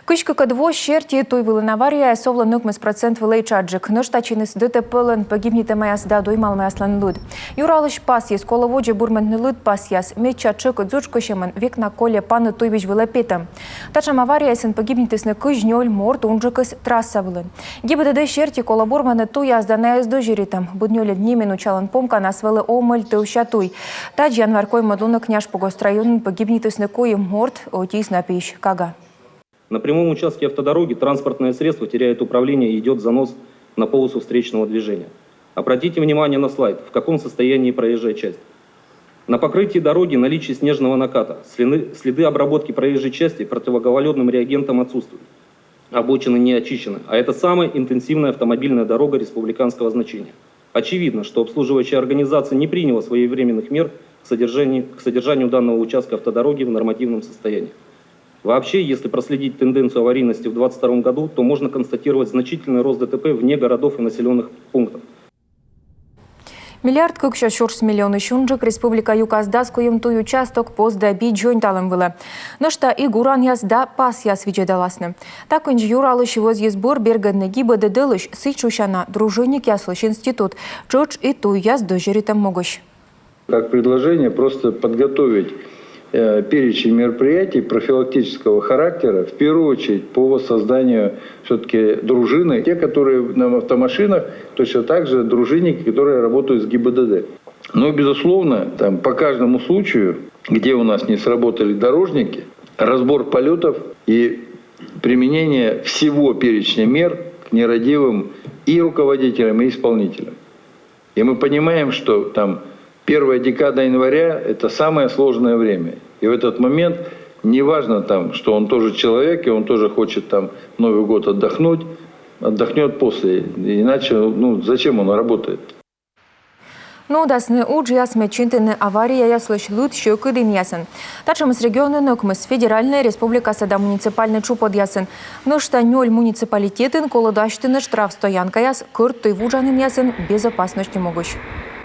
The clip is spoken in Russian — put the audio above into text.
Кычка кадво щерти той вылын авария совла нукмыс процент вылей чаджик. Ныштачиныс ДТПлын погибнет маясда доймал маяслан луд. Юралыш пас ес коловоджи бурман луд пас яс. Мечачык дзучкошеман век на коле паны тойвич вылапетам. Тачам авария сын погибнет на кыжнёль морт унжикыс трасса вылын. ГИБДД щерти колобурманы ту язда на язду жиритам. Буднёле днимен учалан помка насвылы омыль тылщатуй. Тадж январкой мадуна княж погострайон погибнет на кое морт отис на пищ кага. На прямом участке автодороги транспортное средство теряет управление и идет занос на полосу встречного движения. Обратите внимание на слайд, в каком состоянии проезжая часть. На покрытии дороги наличие снежного наката, следы обработки проезжей части противогололедным реагентом отсутствуют. Обочины не очищены, а это самая интенсивная автомобильная дорога республиканского значения. Очевидно, что обслуживающая организация не приняла своевременных мер к содержанию данного участка автодороги в нормативном состоянии. Вообще, если проследить тенденцию аварийности в 2022 году, то можно констатировать значительный рост ДТП вне городов и населенных пунктов. Миллиард кыкша шурс миллионы шунжик республика Юказдаскуем туй участок позда би джойнталым вылы. Нышта и гуран язда пас яс виджедаласны. Так инж юралыш воз езбор бергадны ГИБДД дылыш сычушана дружинник яслыш институт. Чоч и туй яз дожиритам могущ. Как предложение просто подготовить перечень мероприятий профилактического характера, в первую очередь по созданию все-таки дружины, те, которые на автомашинах, точно так же дружинники, которые работают с ГИБДД. Но, безусловно, там, по каждому случаю, где у нас не сработали дорожники, разбор полетов и применение всего перечня мер к нерадивым и руководителям, и исполнителям. И мы понимаем, что там первая декада января – это самое сложное время. И в этот момент, неважно там, что он тоже человек, и он тоже хочет там Новый год отдохнуть, отдохнет после. Иначе, зачем он работает? Дасны удж ясме чинтыны авария яслыш лут щекыдын ясын. Тачам с регионы нокмыс федеральная республика сада муниципальный чупод ясын. Нышта ноль муниципалитетын колодаштыны штраф стоянка яс, кырт той вужанын ясын безопасности могущ.